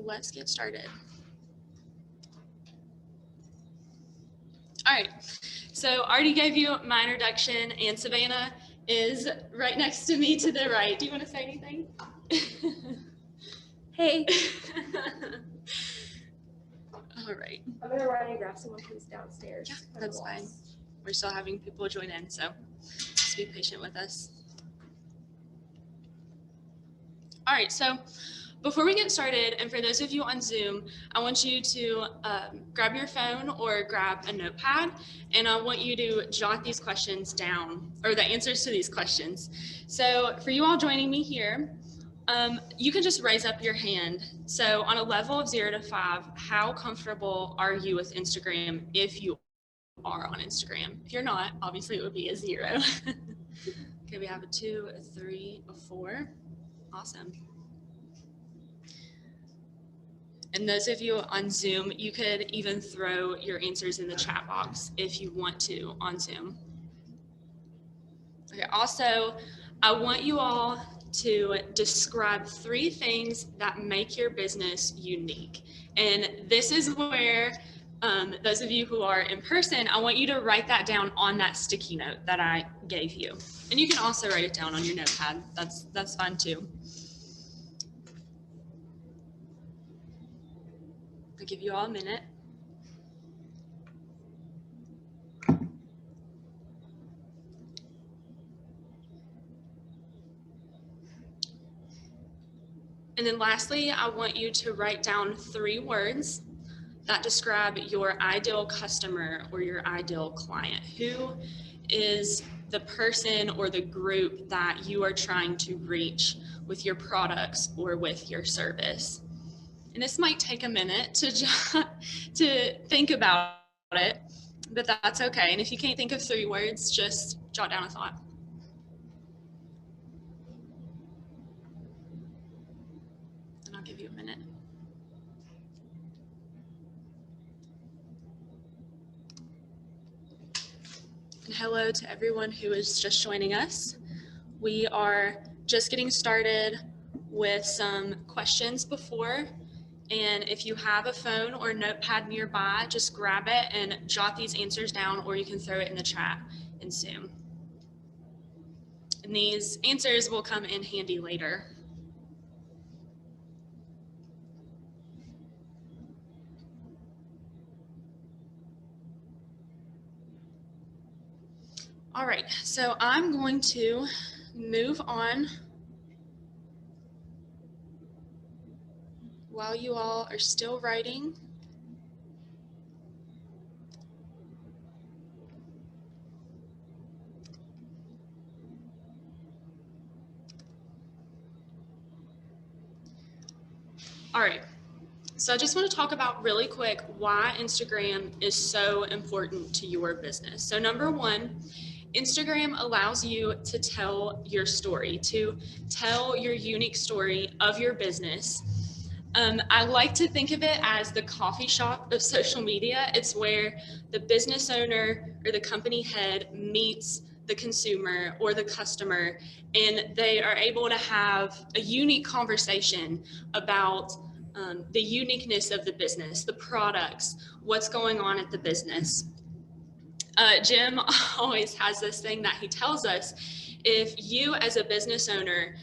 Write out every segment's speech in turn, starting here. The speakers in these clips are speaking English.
let's get started. All right, so I already gave you my introduction, and Savannah is right next to me to the right. Do you want to say anything? Hey. All right. I'm going to run and grab someone who's downstairs. Yeah, that's fine. We're still having people join in, so just be patient with us. All right, so before we get started, and for those of you on Zoom, I want you to grab your phone or grab a notepad, and I want you to jot these questions down, or the answers to these questions. So for you all joining me here, you can just raise up your hand. So on a level of 0 to 5, how comfortable are you with Instagram if you are on Instagram? If you're not, obviously it would be a 0. Okay, we have a 2, a 3, a 4. Awesome. And those of you on Zoom, you could even throw your answers in the chat box if you want to on Zoom. Okay, also, I want you all to describe 3 things that make your business unique. And this is where those of you who are in person, I want you to write that down on that sticky note that I gave you. And you can also write it down on your notepad. That's fine too. I'll give you all a minute. And then lastly, I want you to write down 3 words that describe your ideal customer or your ideal client. Who is the person or the group that you are trying to reach with your products or with your service? And this might take a minute to think about it, but that's okay. And if you can't think of 3 words, just jot down a thought. And I'll give you a minute. And hello to everyone who is just joining us. We are just getting started with some questions before. And if you have a phone or a notepad nearby, just grab it and jot these answers down, or you can throw it in the chat in Zoom. And these answers will come in handy later. All right, so I'm going to move on while you all are still writing. All right, so I just want to talk about really quick why Instagram is so important to your business. So number 1, Instagram allows you to tell your story, to tell your unique story of your business. I like to think of it as the coffee shop of social media. It's where the business owner or the company head meets the consumer or the customer, and they are able to have a unique conversation about the uniqueness of the business, the products, what's going on at the business. Jim always has this thing that he tells us: if you as a business owner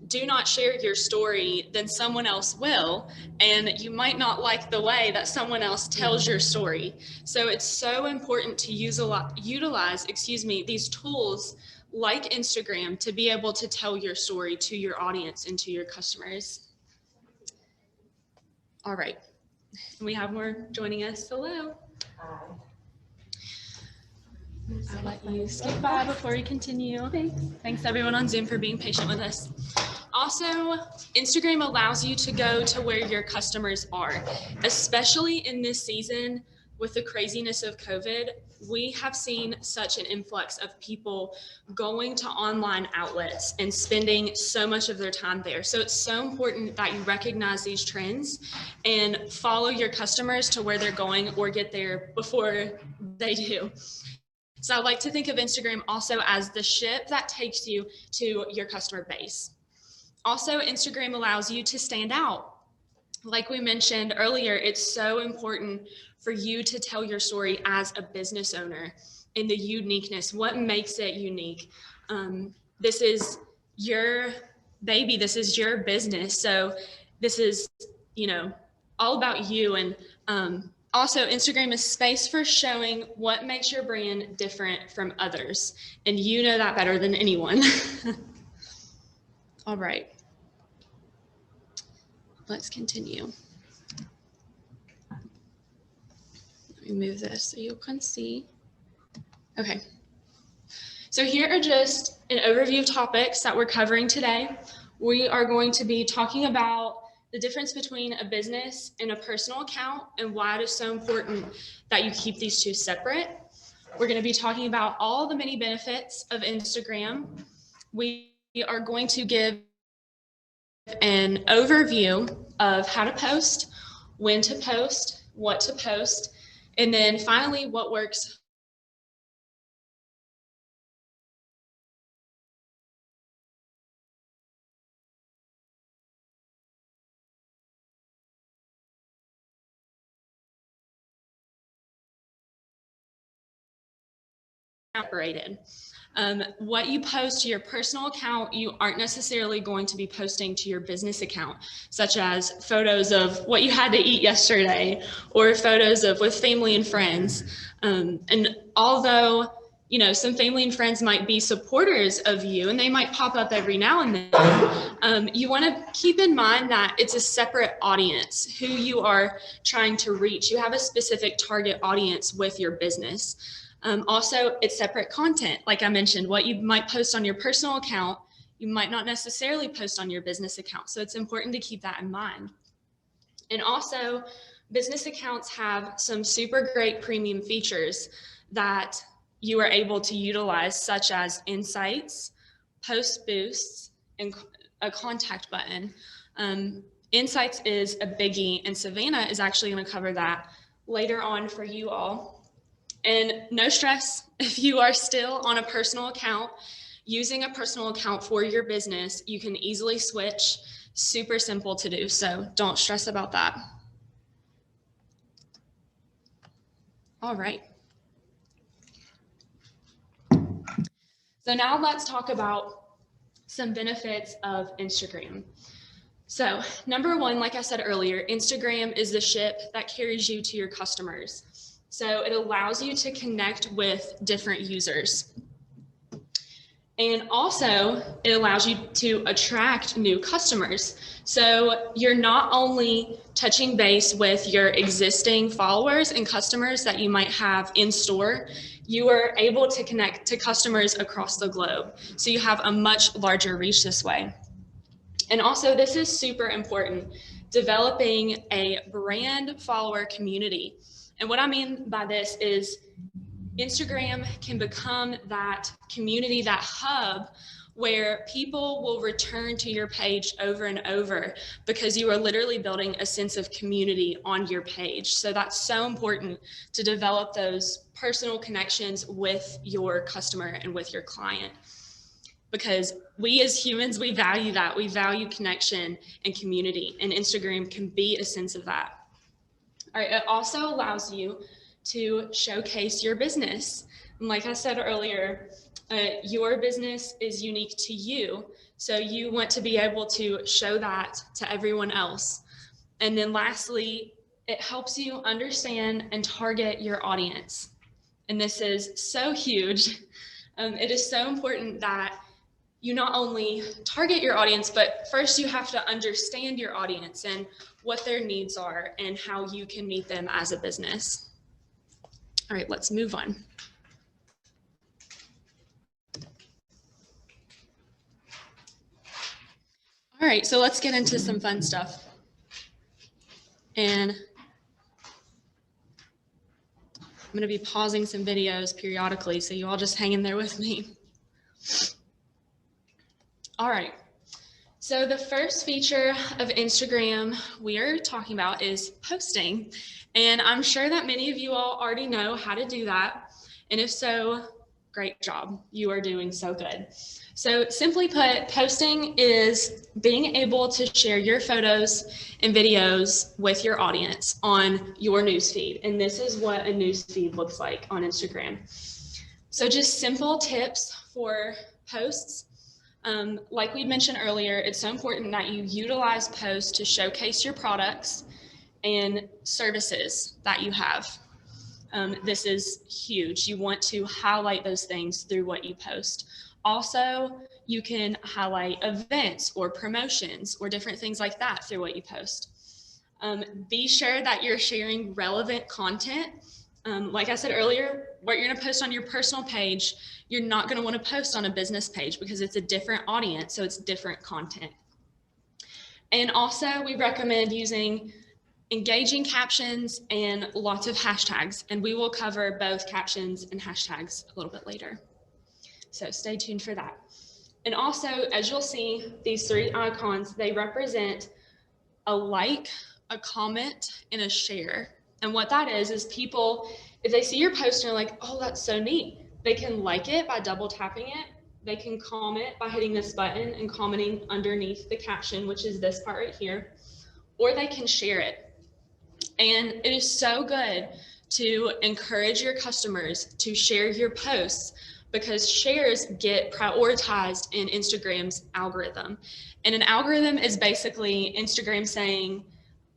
do not share your story, then someone else will, and you might not like the way that someone else tells your story. So it's so important to utilize these tools like Instagram to be able to tell your story to your audience and to your customers. All right, we have more joining us. Hello. Hi. I'll let you skip by before we continue. Thanks everyone on Zoom for being patient with us. Also, Instagram allows you to go to where your customers are, especially in this season with the craziness of COVID. We have seen such an influx of people going to online outlets and spending so much of their time there. So it's so important that you recognize these trends and follow your customers to where they're going or get there before they do. So I like to think of Instagram also as the ship that takes you to your customer base. Also, Instagram allows you to stand out. like we mentioned earlier, it's so important for you to tell your story as a business owner and the uniqueness, what makes it unique. This is your baby, this is your business. So this is, you know, all about you. And also, Instagram is space for showing what makes your brand different from others. And you know that better than anyone. All right. Let's continue. Let me move this so you can see. Okay. So here are just an overview of topics that we're covering today. We are going to be talking about the difference between a business and a personal account and why it is so important that you keep these two separate. We're going to be talking about all the many benefits of Instagram. We are going to give an overview of how to post, when to post, what to post, and then finally what works operated. What you post to your personal account, you aren't necessarily going to be posting to your business account, such as photos of what you had to eat yesterday or photos of with family and friends. And although, you know, some family and friends might be supporters of you and they might pop up every now and then, you want to keep in mind that it's a separate audience who you are trying to reach. You have a specific target audience with your business. Also, it's separate content. Like I mentioned, what you might post on your personal account, you might not necessarily post on your business account. So it's important to keep that in mind. And also, business accounts have some super great premium features that you are able to utilize, such as insights, post boosts, and a contact button. Insights is a biggie, and Savannah is actually going to cover that later on for you all. And no stress if you are still on a personal account. Using a personal account for your business, you can easily switch. Super simple to do, so don't stress about that. All right. So now let's talk about some benefits of Instagram. So number one, like I said earlier, Instagram is the ship that carries you to your customers. So it allows you to connect with different users. And also, it allows you to attract new customers. So you're not only touching base with your existing followers and customers that you might have in store, you are able to connect to customers across the globe. So you have a much larger reach this way. And also, this is super important, developing a brand follower community. And what I mean by this is Instagram can become that community, that hub where people will return to your page over and over because you are literally building a sense of community on your page. So that's so important to develop those personal connections with your customer and with your client. Because we as humans, we value that. We value connection and community, and Instagram can be a sense of that. All right, it also allows you to showcase your business. And like I said earlier, your business is unique to you. So you want to be able to show that to everyone else. And then lastly, it helps you understand and target your audience. And this is so huge. It is so important that you not only target your audience, but first you have to understand your audience and what their needs are and how you can meet them as a business. All right, let's move on. All right, so let's get into some fun stuff. And I'm going to be pausing some videos periodically, so you all just hang in there with me. All right, so the first feature of Instagram we are talking about is posting. And I'm sure that many of you all already know how to do that. And if so, Great job. You are doing so good. So simply put, posting is being able to share your photos and videos with your audience on your newsfeed. And this is what a newsfeed looks like on Instagram. So just simple tips for posts. Like we mentioned earlier, it's so important that you utilize posts to showcase your products and services that you have. This is huge. You want to highlight those things through what you post. Also, you can highlight events or promotions or different things like that through what you post. Be sure that you're sharing relevant content. Like I said earlier, what you're going to post on your personal page, you're not going to want to post on a business page because it's a different audience, so it's different content. And also, we recommend using engaging captions and lots of hashtags, and we will cover both captions and hashtags a little bit later. So stay tuned for that. And also, as you'll see, these three icons, they represent a like, a comment, and a share. And what that is people, if they see your post and are like, oh, that's so neat, they can like it by double tapping it. They can comment by hitting this button and commenting underneath the caption, which is this part right here, or they can share it. And it is so good to encourage your customers to share your posts because shares get prioritized in Instagram's algorithm. And an algorithm is basically Instagram saying,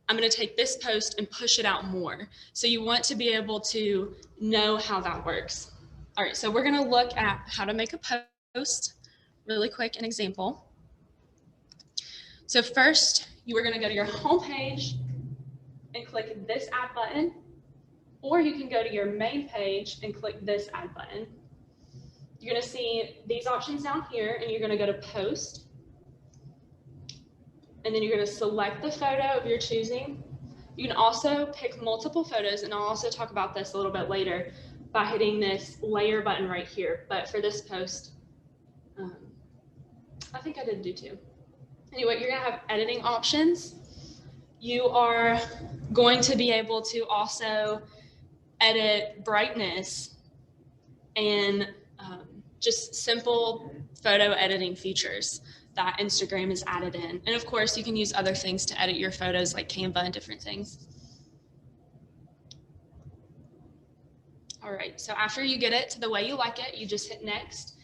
I'm going to take this post and push it out more. So you want to be able to know how that works. All right, so we're going to look at how to make a post really quick, an example. So first, you are going to go to your homepage and click this add button, or you can go to your main page and click this add button. You're going to see these options down here, and you're going to go to post, and then you're going to select the photo of your choosing. You can also pick multiple photos, and I'll also talk about this a little bit later by hitting this layer button right here. But for this post, I think I did do two. Anyway, you're going to have editing options. You are going to be able to also edit brightness and just simple photo editing features that Instagram has added in. And of course, you can use other things to edit your photos like Canva and different things. All right, so after you get it to the way you like it, you just hit next.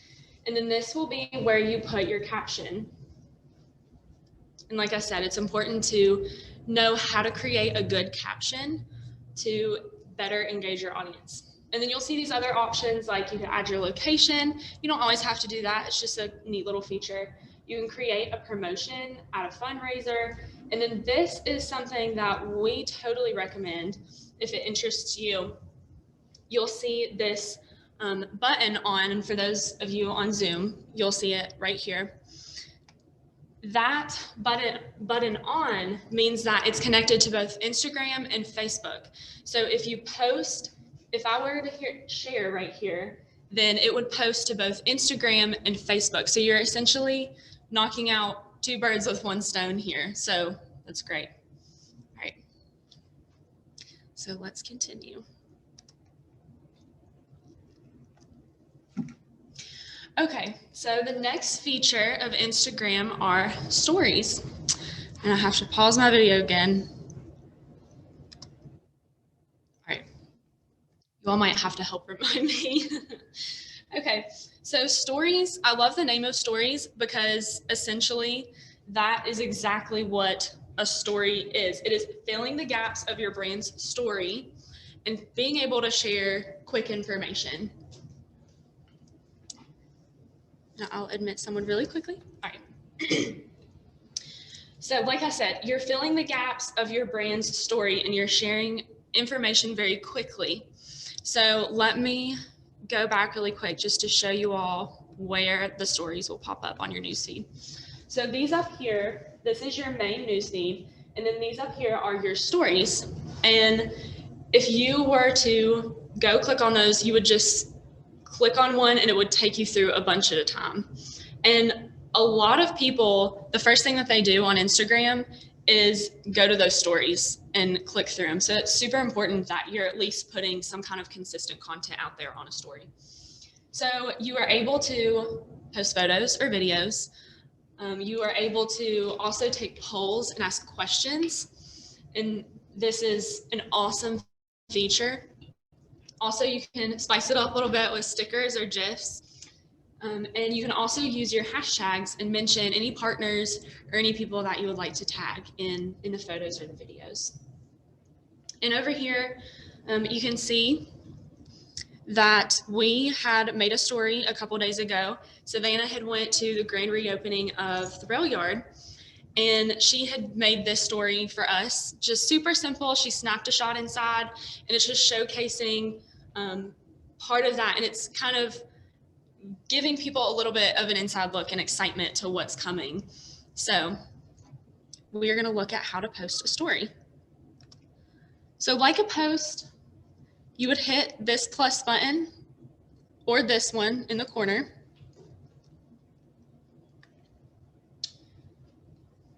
And then this will be where you put your caption. And like I said, it's important to know how to create a good caption to better engage your audience. And then you'll see these other options like you can add your location. You don't always have to do that. It's just a neat little feature. You can create a promotion, add a fundraiser. And then this is something that we totally recommend if it interests you. You'll see this button on, and for those of you on Zoom, you'll see it right here. That button on means that it's connected to both Instagram and Facebook. So if you post, if I were to share right here, then it would post to both Instagram and Facebook. So you're essentially knocking out two birds with one stone here. So that's great. All right. So let's continue. Okay, so the next feature of Instagram are stories. And I have to pause my video again. All right, you all might have to help remind me. Okay, so stories, I love the name of stories because essentially that is exactly what a story is. It is filling the gaps of your brand's story and being able to share quick information. Now I'll admit someone really quickly. All right. So like I said, you're filling the gaps of your brand's story and you're sharing information very quickly. So let me go back really quick just to show you all where the stories will pop up on your newsfeed. So these up here, this is your main newsfeed, and then these up here are your stories. And if you were to go click on those, you would just click on one and it would take you through a bunch at a time. And a lot of people, the first thing that they do on Instagram is go to those stories and click through them. So it's super important that you're at least putting some kind of consistent content out there on a story. So you are able to post photos or videos. You are able to also take polls and ask questions. And this is an awesome feature. Also, you can spice it up a little bit with stickers or GIFs. And you can also use your hashtags and mention any partners or any people that you would like to tag in the photos or the videos. And over here, you can see that we had made a story a couple days ago. Savannah had went to the grand reopening of the rail yard, and she had made this story for us, just super simple. She snapped a shot inside, and it's just showcasing part of that, and it's kind of giving people a little bit of an inside look and excitement to what's coming. So we are going to look at how to post a story. So like a post, you would hit this plus button or this one in the corner.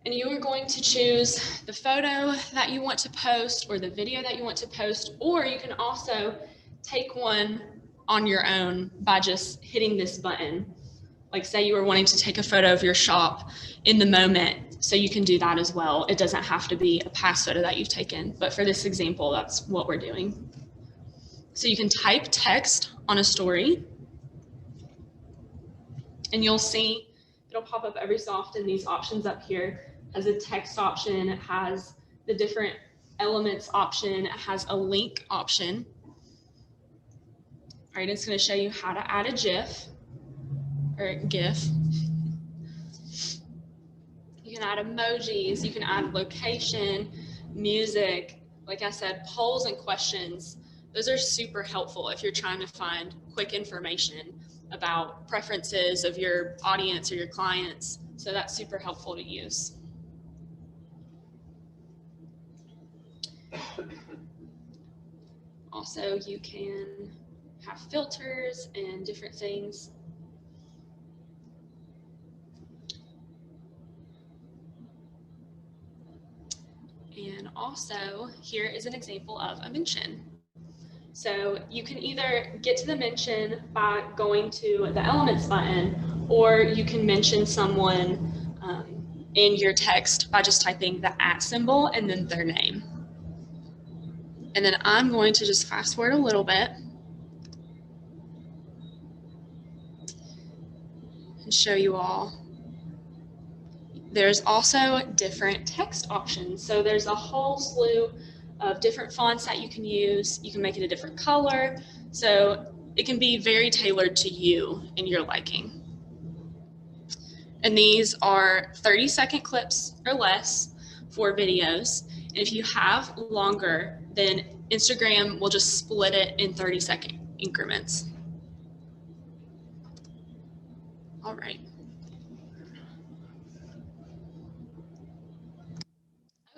And you are going to choose the photo that you want to post or the video that you want to post, or you can also take one on your own by just hitting this button. Like say you were wanting to take a photo of your shop in the moment, so you can do that as well. It doesn't have to be a past photo that you've taken, but for this example, that's what we're doing. So you can type text on a story, and you'll see it'll pop up every so often. These options up here has a text option, it has the different elements option, it has a link option. All right, it's going to show you how to add a GIF or GIF. You can add emojis, you can add location, music, like I said, polls and questions. Those are super helpful if you're trying to find quick information about preferences of your audience or your clients. So that's super helpful to use. Also, you can have filters and different things. And also, here is an example of a mention. So you can either get to the mention by going to the elements button, or you can mention someone in your text by just typing the @ symbol and then their name. And then I'm going to just fast forward a little bit and show you all. There's also different text options. So there's a whole slew of different fonts that you can use. You can make it a different color. So it can be very tailored to you and your liking. And these are 30-second clips or less for videos. And if you have longer, then Instagram will just split it in 30-second increments. All right.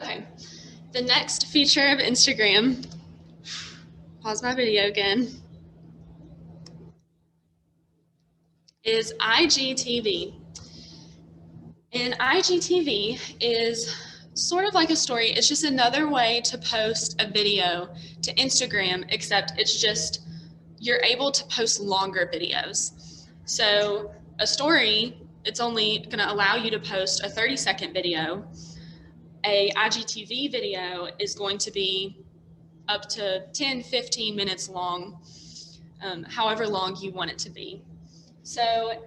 Okay. The next feature of Instagram, pause my video again, is IGTV. And IGTV is sort of like a story. It's just another way to post a video to Instagram, except it's just you're able to post longer videos. So a story, it's only going to allow you to post a 30-second video. A IGTV video is going to be up to 10, 15 minutes long, however long you want it to be. So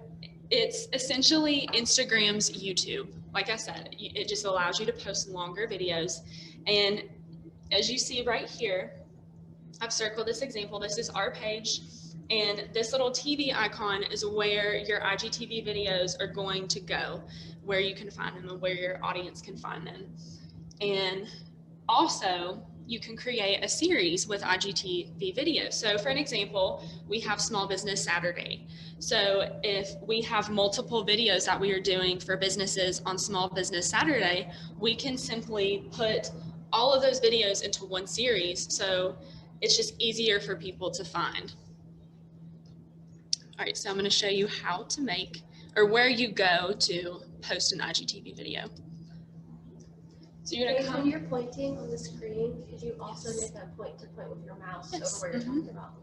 it's essentially Instagram's YouTube. Like I said, it just allows you to post longer videos. And as you see right here, I've circled this example. This is our page. And this little TV icon is where your IGTV videos are going to go, where you can find them and where your audience can find them. And also, you can create a series with IGTV videos. So for an example, we have Small Business Saturday. So if we have multiple videos that we are doing for businesses on Small Business Saturday, we can simply put all of those videos into one series. So it's just easier for people to find. All right, so I'm going to show you how to make, or where you go to post an IGTV video. So you're going to come. When you're pointing on the screen, could you also make that point to point with your mouse over where you're talking about?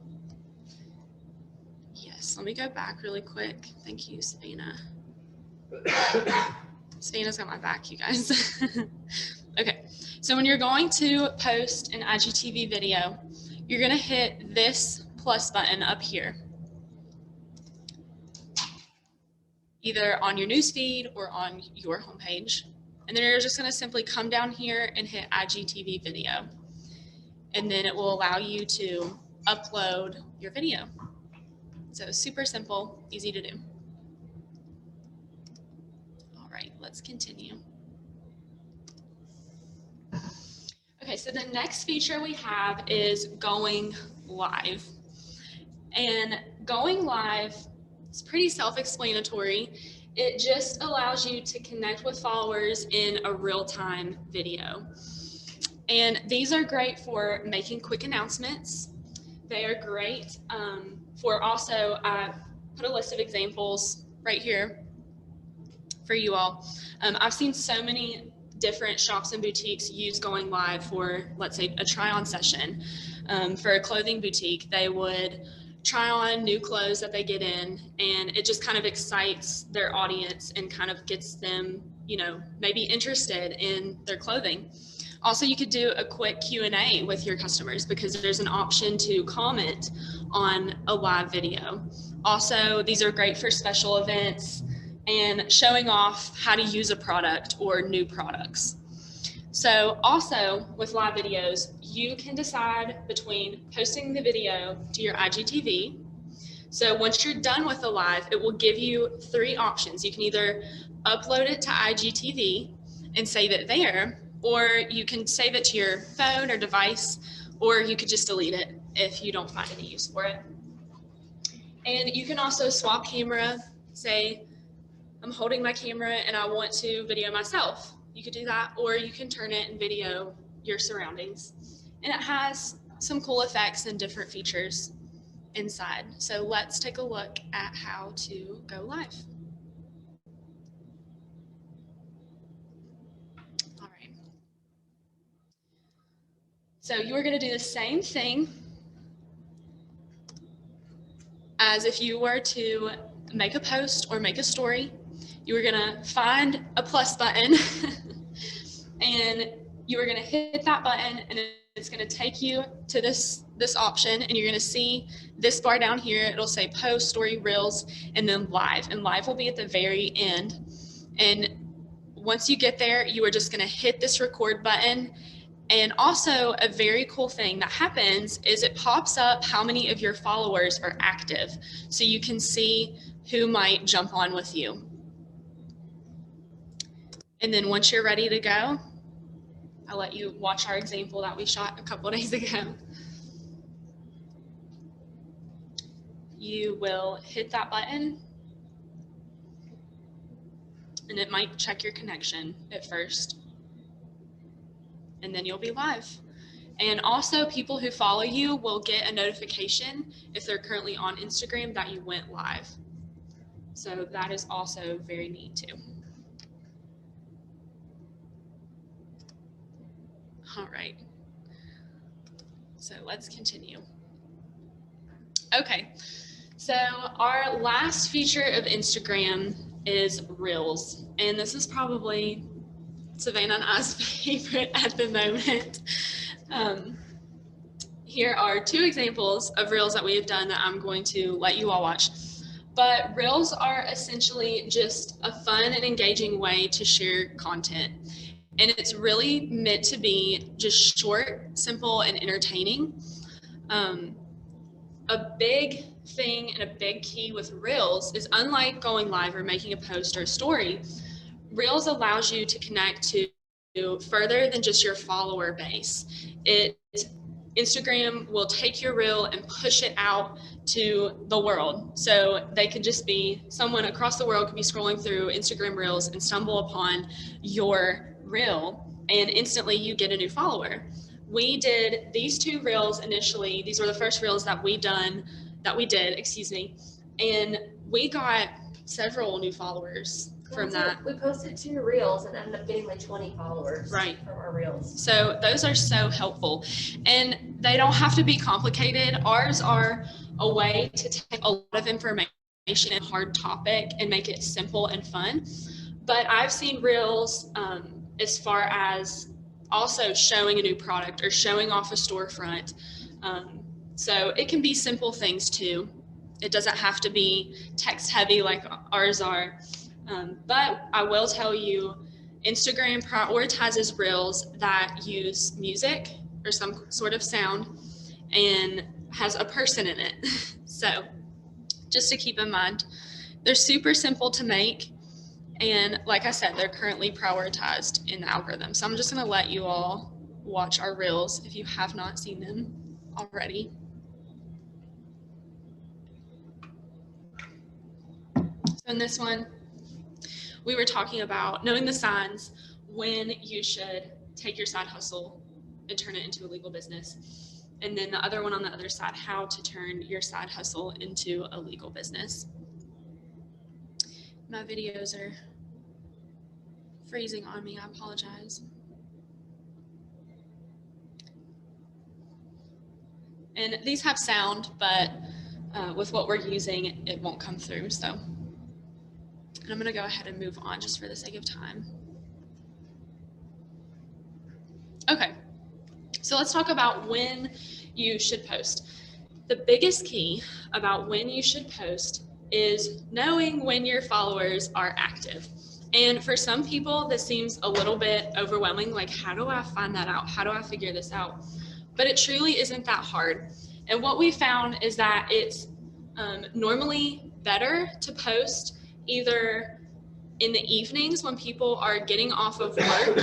Yes, So let me go back really quick. Thank you, Savannah. Savannah's got my back, you guys. Okay, so when you're going to post an IGTV video, you're gonna hit this plus button up here, either on your newsfeed or on your homepage. And then you're just gonna simply come down here and hit IGTV video. And then it will allow you to upload your video. So super simple, easy to do. All right, let's continue. Okay, so the next feature we have is going live. And going live is pretty self-explanatory. It just allows you to connect with followers in a real-time video. And these are great for making quick announcements. They are great for also, I put a list of examples right here for you all. I've seen so many different shops and boutiques use going live for, let's say, a try-on session. For a clothing boutique, they would try on new clothes that they get in, and it just kind of excites their audience and kind of gets them, you know, maybe interested in their clothing. Also, you could do a quick Q&A with your customers because there's an option to comment on a live video. Also, these are great for special events and showing off how to use a product or new products. So also with live videos, you can decide between posting the video to your IGTV. So once you're done with the live, it will give you 3 options. You can either upload it to IGTV and save it there, or you can save it to your phone or device, or you could just delete it if you don't find any use for it. And you can also swap camera, say, I'm holding my camera and I want to video myself. You could do that, or you can turn it and video your surroundings. And it has some cool effects and different features inside. So let's take a look at how to go live. All right. So you are going to do the same thing as if you were to make a post or make a story. You are going to find a plus button and you are going to hit that button, and it's going to take you to this option, and you're going to see this bar down here. It'll say post, story, reels, and then live, and live will be at the very end. And once you get there, you are just going to hit this record button. And also a very cool thing that happens is it pops up how many of your followers are active, so you can see who might jump on with you. And then once you're ready to go, I'll let you watch our example that we shot a couple days ago. You will hit that button, and it might check your connection at first, and then you'll be live. And also, people who follow you will get a notification if they're currently on Instagram that you went live. So that is also very neat too. All right, so let's continue. Okay, so our last feature of Instagram is Reels, and this is probably Savannah and I's favorite at the moment. Here are 2 examples of Reels that we have done that I'm going to let you all watch. But Reels are essentially just a fun and engaging way to share content. And it's really meant to be just short, simple, and entertaining. A big thing and a big key with Reels is, unlike going live or making a post or a story, Reels allows you to connect to further than just your follower base. Instagram will take your reel and push it out to the world. So they could just be, someone across the world could be scrolling through Instagram Reels and stumble upon your reel, and instantly you get a new follower. We did these 2 reels initially. These were the first reels that we did, and we got several new followers from that. We posted 2 reels and ended up getting like 20 followers Right. from our reels. So those are so helpful, and they don't have to be complicated. Ours are a way to take a lot of information and hard topic and make it simple and fun. But I've seen reels as far as also showing a new product or showing off a storefront. So it can be simple things too. It doesn't have to be text heavy like ours are. But I will tell you, Instagram prioritizes reels that use music or some sort of sound and has a person in it. So just to keep in mind, they're super simple to make. And like I said, they're currently prioritized in the algorithm. So I'm just going to let you all watch our reels if you have not seen them already. So in this one, we were talking about knowing the signs when you should take your side hustle and turn it into a legal business. And then the other one on the other side, how to turn your side hustle into a legal business. My videos are freezing on me. I apologize. And these have sound, but with what we're using, it won't come through. So and I'm going to go ahead and move on just for the sake of time. Okay, so let's talk about when you should post. The biggest key about when you should post is knowing when your followers are active. And for some people, this seems a little bit overwhelming. Like, how do I find that out? How do I figure this out? But it truly isn't that hard. And what we found is that it's normally better to post either in the evenings when people are getting off of work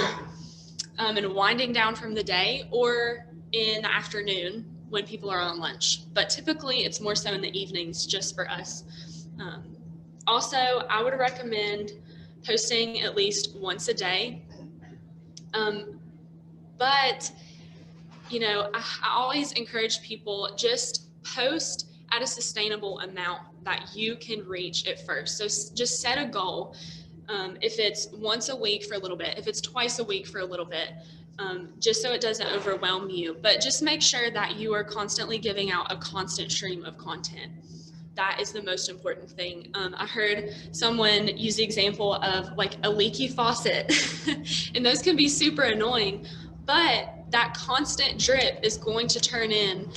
and winding down from the day, or in the afternoon when people are on lunch. But typically it's more so in the evenings just for us. Also, I would recommend posting at least once a day. But, you know, I always encourage people, just post at a sustainable amount that you can reach at first. So just set a goal. If it's once a week for a little bit, if it's twice a week for a little bit, just so it doesn't overwhelm you. But just make sure that you are constantly giving out a constant stream of content. That is the most important thing. I heard someone use the example of like a leaky faucet, and those can be super annoying, but that constant drip is going to turn in,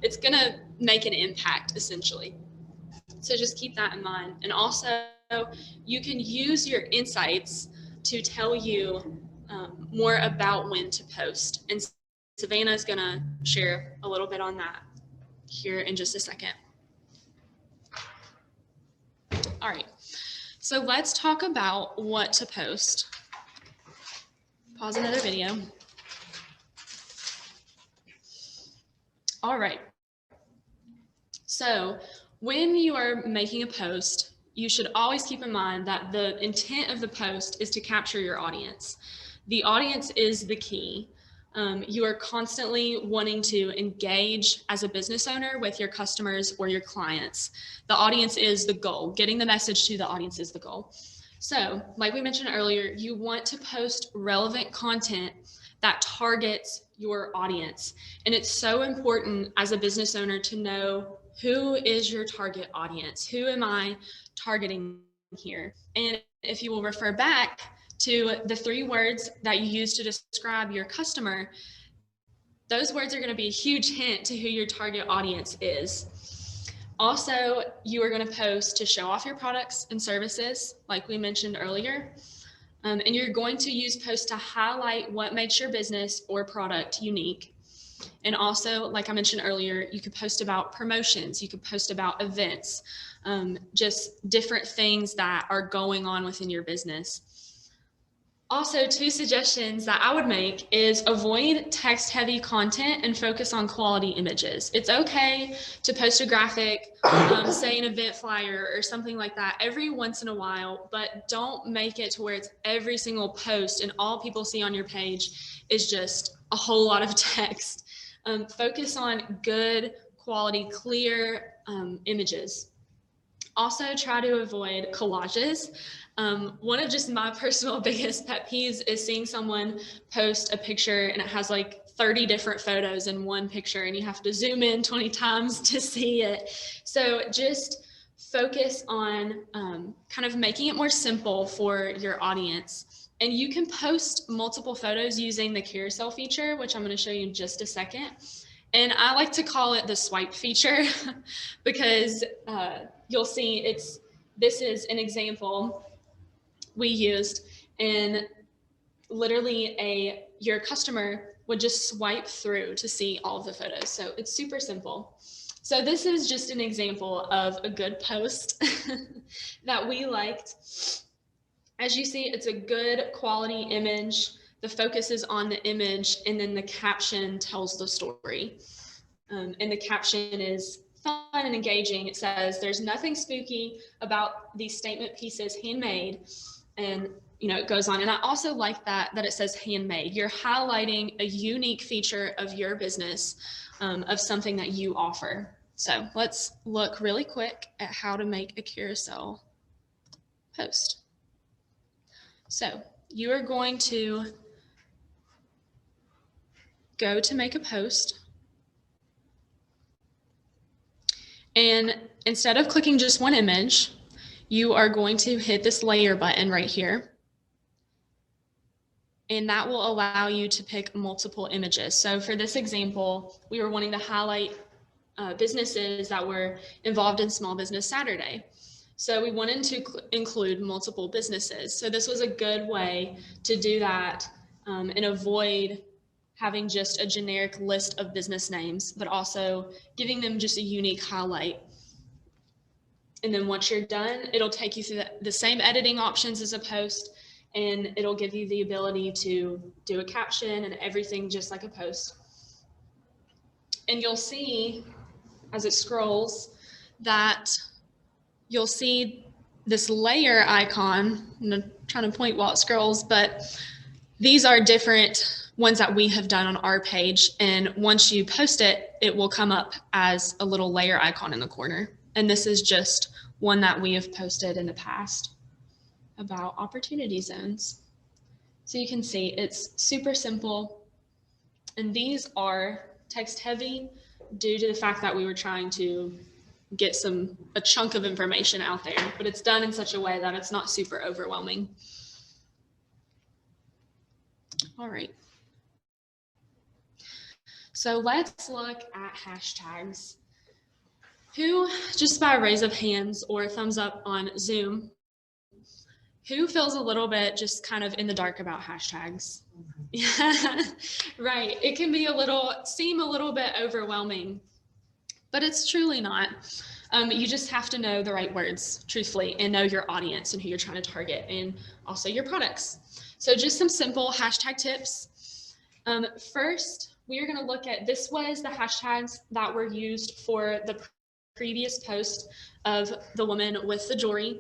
it's going to make an impact essentially. So just keep that in mind. And also, you can use your insights to tell you more about when to post. And Savannah is going to share a little bit on that here in just a second. All right, so let's talk about what to post. Pause another video. All right, so when you are making a post, you should always keep in mind that the intent of the post is to capture your audience. The audience is the key. You are constantly wanting to engage as a business owner with your customers or your clients. The audience is the goal. Getting the message to the audience is the goal. So, like we mentioned earlier, you want to post relevant content that targets your audience. And it's so important as a business owner to know who is your target audience? Who am I targeting here? And if you will refer back to the 3 words that you use to describe your customer, those words are going to be a huge hint to who your target audience is. Also, you are going to post to show off your products and services, like we mentioned earlier. And you're going to use posts to highlight what makes your business or product unique. And also, like I mentioned earlier, you could post about promotions, you could post about events, just different things that are going on within your business. Also, 2 suggestions that I would make is avoid text-heavy content and focus on quality images. It's okay to post a graphic, say an event flyer or something like that every once in a while, but don't make it to where it's every single post and all people see on your page is just a whole lot of text. Focus on good quality, clear images. Also, try to avoid collages. One of just my personal biggest pet peeves is seeing someone post a picture and it has like 30 different photos in one picture and you have to zoom in 20 times to see it. So just focus on kind of making it more simple for your audience. And you can post multiple photos using the carousel feature, which I'm going to show you in just a second. And I like to call it the swipe feature because you'll see this is an example we used, and literally your customer would just swipe through to see all of the photos. So it's super simple. So this is just an example of a good post that we liked. As you see, it's a good quality image. The focus is on the image, and then the caption tells the story. And the caption is fun and engaging. It says, "There's nothing spooky about these statement pieces, handmade." And it goes on. And I also like that it says handmade. You're highlighting a unique feature of your business, of something that you offer. So let's look really quick at how to make a carousel post. So you are going to go to make a post. And instead of clicking just one image, you are going to hit this layer button right here. And that will allow you to pick multiple images. So for this example, we were wanting to highlight businesses that were involved in Small Business Saturday. So we wanted to include multiple businesses. So this was a good way to do that and avoid having just a generic list of business names, but also giving them just a unique highlight. And then once you're done, it'll take you through the same editing options as a post, and it'll give you the ability to do a caption and everything just like a post. And you'll see as it scrolls that you'll see this layer icon. I'm trying to point while it scrolls, but these are different ones that we have done on our page. And once you post it, it will come up as a little layer icon in the corner. And this is just one that we have posted in the past about opportunity zones. So you can see it's super simple. And these are text heavy due to the fact that we were trying to get a chunk of information out there, but it's done in such a way that it's not super overwhelming. All right. So let's look at hashtags. Who, just by a raise of hands or a thumbs up on Zoom, who feels a little bit just kind of in the dark about hashtags? Yeah, right. It can be seem a little bit overwhelming, but it's truly not. You just have to know the right words, truthfully, and know your audience and who you're trying to target, and also your products. So just some simple hashtag tips. First, we are going to look at, this was the hashtags that were used for the previous post of the woman with the jewelry.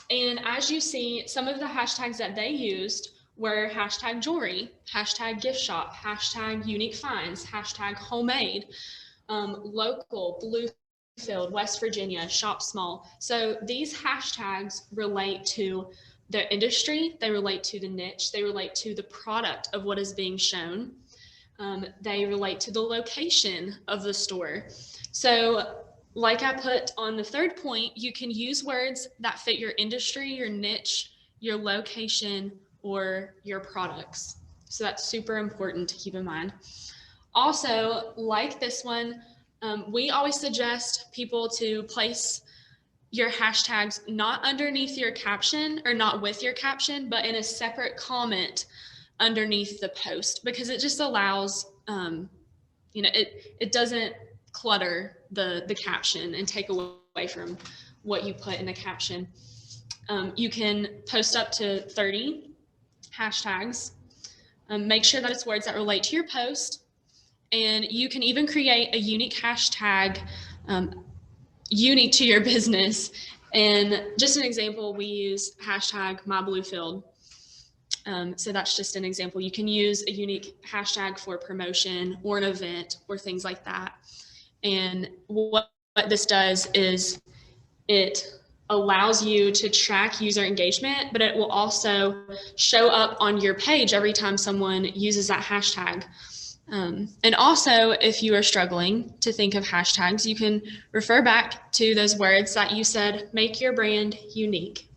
And as you see, some of the hashtags that they used were hashtag jewelry, hashtag gift shop, hashtag unique finds, hashtag homemade, local, Bluefield, West Virginia, shop small. So these hashtags relate to the industry, they relate to the niche, they relate to the product of what is being shown. They relate to the location of the store. So like I put on the third point, you can use words that fit your industry, your niche, your location, or your products. So that's super important to keep in mind. Also, like this one, we always suggest people to place your hashtags not underneath your caption or not with your caption, but in a separate comment underneath the post, because it just allows, it doesn't clutter the caption and take away from what you put in the caption. You can post up to 30 hashtags. Make sure that it's words that relate to your post. And you can even create a unique hashtag unique to your business. And just an example, we use hashtag MyBluefield. So that's just an example. You can use a unique hashtag for promotion or an event or things like that. And what this does is it allows you to track user engagement, but it will also show up on your page every time someone uses that hashtag. And also, if you are struggling to think of hashtags, you can refer back to those words that you said make your brand unique.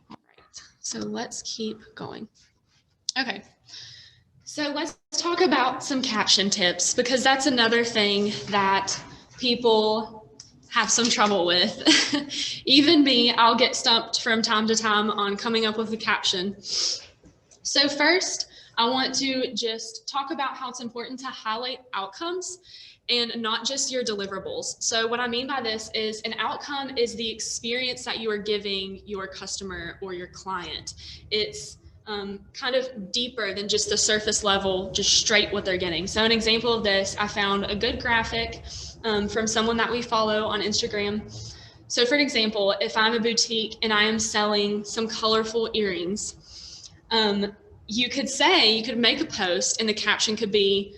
All right, so let's keep going. Okay, so let's talk about some caption tips, because that's another thing that people have some trouble with. Even me, I'll get stumped from time to time on coming up with a caption. So first, I want to just talk about how it's important to highlight outcomes and not just your deliverables. So what I mean by this is an outcome is the experience that you are giving your customer or your client. It's kind of deeper than just the surface level, just straight what they're getting. So an example of this, I found a good graphic from someone that we follow on Instagram. So for an example, if I'm a boutique and I am selling some colorful earrings, you could make a post and the caption could be,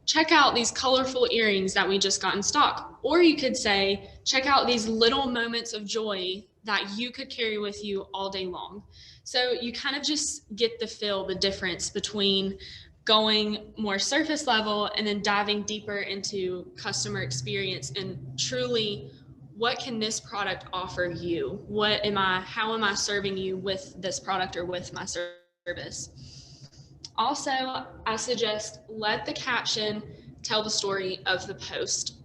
check out these colorful earrings that we just got in stock. Or you could say, check out these little moments of joy that you could carry with you all day long. So you kind of just get the feel, the difference between going more surface level and then diving deeper into customer experience and truly what can this product offer you? How am I serving you with this product or with my service? Also, I suggest let the caption tell the story of the post.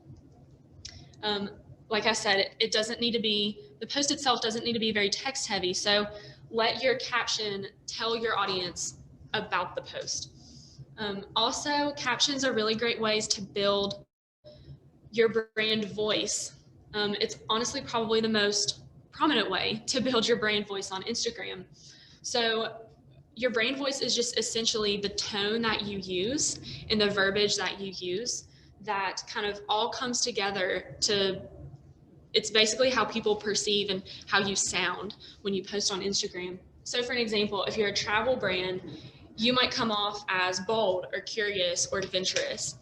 Like I said, it doesn't need to be, the post itself doesn't need to be very text heavy. So let your caption tell your audience about the post. Also, captions are really great ways to build your brand voice. It's honestly probably the most prominent way to build your brand voice on Instagram. So your brand voice is just essentially the tone that you use and the verbiage that you use that kind of all comes together to, it's basically how people perceive and how you sound when you post on Instagram. So for an example, if you're a travel brand, you might come off as bold or curious or adventurous.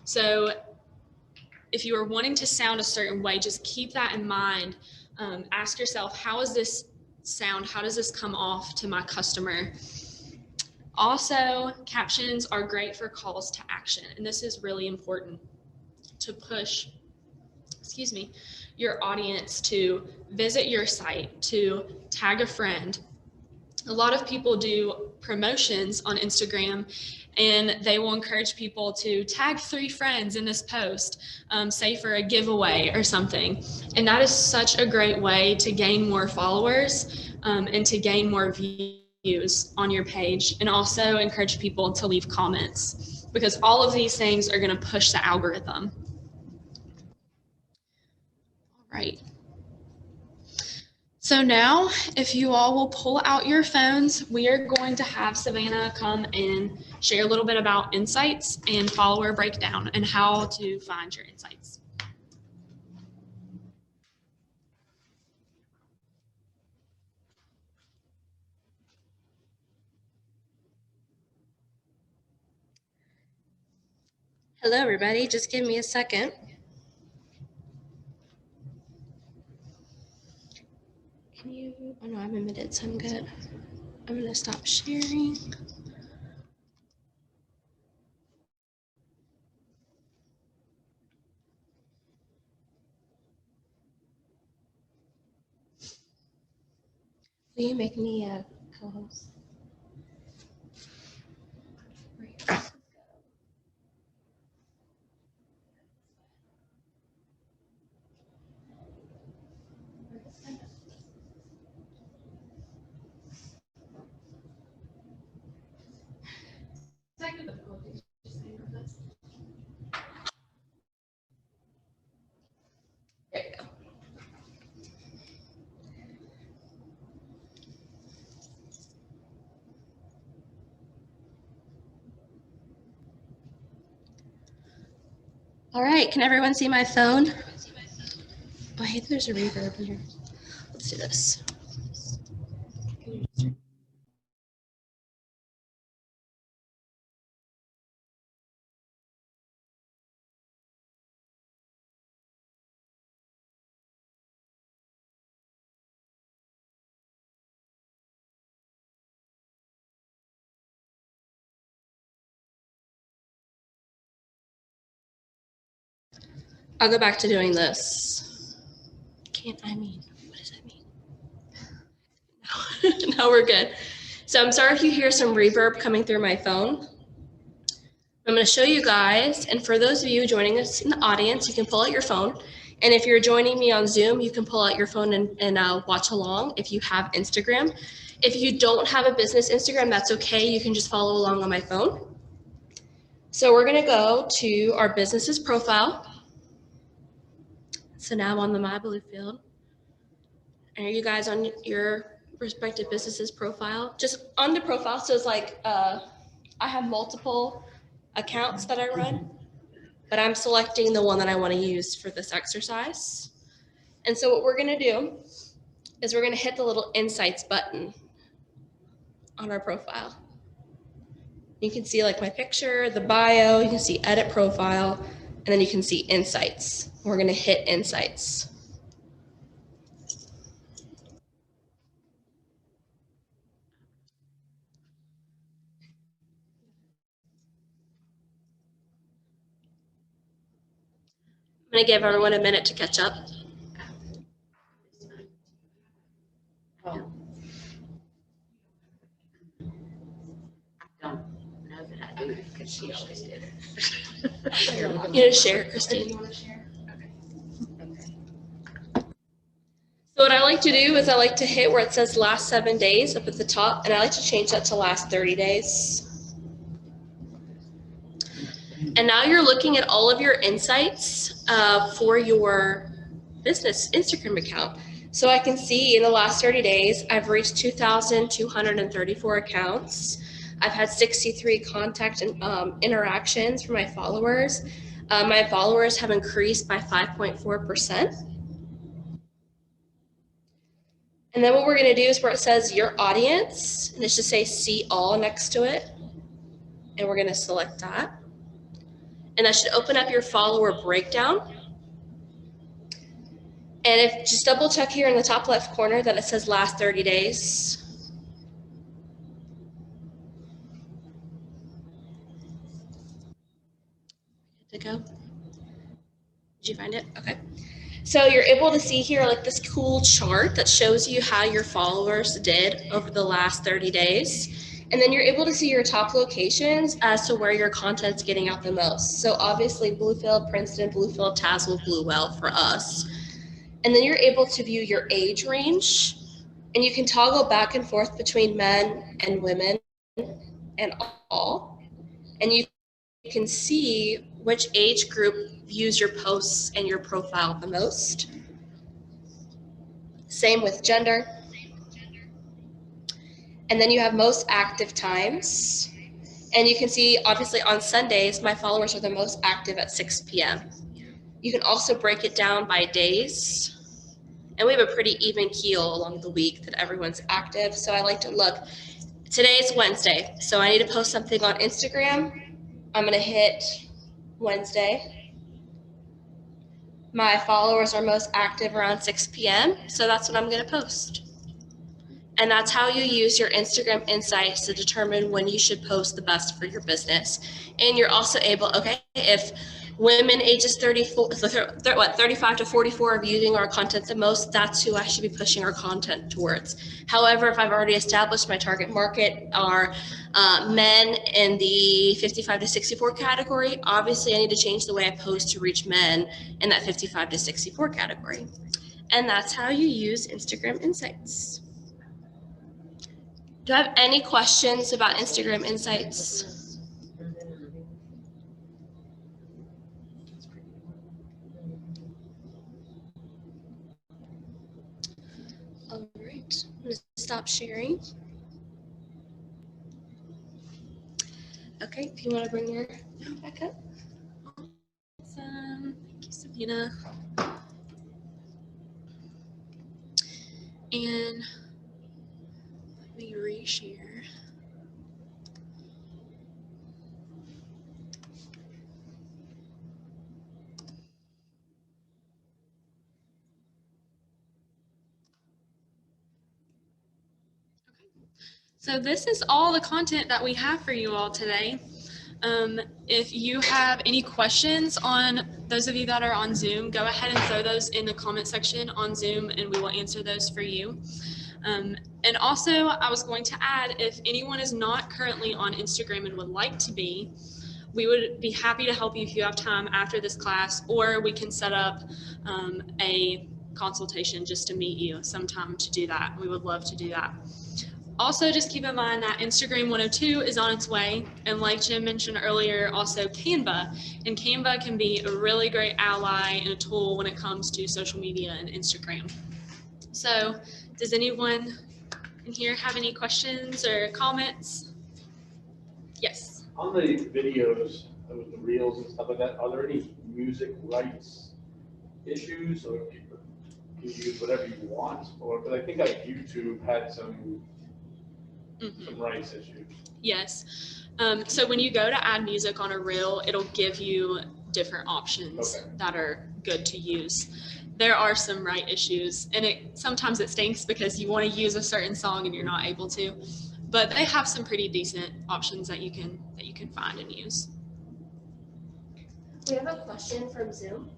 So if you are wanting to sound a certain way, just keep that in mind. Ask yourself, how does this sound? How does this come off to my customer? Also, captions are great for calls to action, and this is really important to push, your audience to visit your site, to tag a friend. A lot of people do promotions on Instagram and they will encourage people to tag 3 friends in this post, say for a giveaway or something. And that is such a great way to gain more followers and to gain more views on your page, and also encourage people to leave comments, because all of these things are going to push the algorithm. All right. So now, if you all will pull out your phones, we are going to have Savannah come and share a little bit about insights and follower breakdown and how to find your insights. Hello, everybody. Just give me a second. Can you? Oh no, I'm muted, so I'm good. I'm gonna stop sharing. Will you make me a co-host? There you go. All right, can everyone see my phone? Oh, I hate there's a reverb in here. Let's do this. I'll go back to doing this. What does that mean? No, we're good. So I'm sorry if you hear some reverb coming through my phone. I'm going to show you guys, and for those of you joining us in the audience, you can pull out your phone. And if you're joining me on Zoom, you can pull out your phone and watch along if you have Instagram. If you don't have a business Instagram, that's okay. You can just follow along on my phone. So we're going to go to our business's profile. So now I'm on the My Bluefield. And are you guys on your respective business's profile? Just on the profile, so it's like I have multiple accounts that I run, but I'm selecting the one that I want to use for this exercise. And so what we're going to do is we're going to hit the little insights button on our profile. You can see like my picture, the bio, you can see edit profile, and then you can see insights. We're going to hit insights. I'm going to give everyone a minute to catch up. Oh. I don't know that I do, because she always did it. You want to share, Christine? You want to share? Okay. So what I like to do is I like to hit where it says last 7 days up at the top, and I like to change that to last 30 days. And now you're looking at all of your insights for your business Instagram account. So I can see in the last 30 days, I've reached 2,234 accounts. I've had 63 contact and interactions from my followers. My followers have increased by 5.4%. And then what we're going to do is where it says your audience, and it should say see all next to it. And we're going to select that. And that should open up your follower breakdown. And if just double check here in the top left corner that it says last 30 days. Good to go. Did you find it? Okay. So you're able to see here like this cool chart that shows you how your followers did over the last 30 days. And then you're able to see your top locations as to where your content's getting out the most. So obviously Bluefield, Princeton, Bluefield, Tazewell, Bluewell for us. And then you're able to view your age range, and you can toggle back and forth between men and women and all. And you can see which age group views your posts and your profile the most. Same with gender. And then you have most active times. And you can see, obviously, on Sundays, my followers are the most active at 6 p.m. You can also break it down by days. And we have a pretty even keel along the week that everyone's active. So I like to look. Today's Wednesday, so I need to post something on Instagram. I'm going to hit Wednesday. My followers are most active around 6 p.m., so that's what I'm going to post. And that's how you use your Instagram insights to determine when you should post the best for your business. And you're also able, okay, if women ages 35 to 44 are viewing our content the most, that's who I should be pushing our content towards. However, if I've already established my target market are men in the 55 to 64 category, obviously I need to change the way I post to reach men in that 55 to 64 category. And that's how you use Instagram Insights. Do I have any questions about Instagram Insights? All right, I'm going to stop sharing. Okay, if you want to bring your back up. Awesome. Thank you, Sabina. And let me reshare. So this is all the content that we have for you all today. If you have any questions on those of you that are on Zoom, go ahead and throw those in the comment section on Zoom and we will answer those for you. And also, I was going to add, if anyone is not currently on Instagram and would like to be, we would be happy to help you if you have time after this class, or we can set up a consultation just to meet you sometime to do that. We would love to do that. Also, just keep in mind that Instagram 102 is on its way. And like Jim mentioned earlier, also Canva. And Canva can be a really great ally and a tool when it comes to social media and Instagram. So does anyone in here have any questions or comments? Yes. On the videos, with the reels and stuff like that, are there any music rights issues, or can you use whatever you want? Or, because I think like YouTube had some rights issues. Yes. So when you go to add music on a reel, it'll give you different options that are good to use. There are some right issues, and sometimes it stinks because you want to use a certain song and you're not able to. But they have some pretty decent options that you can find and use. We have a question from Zoom.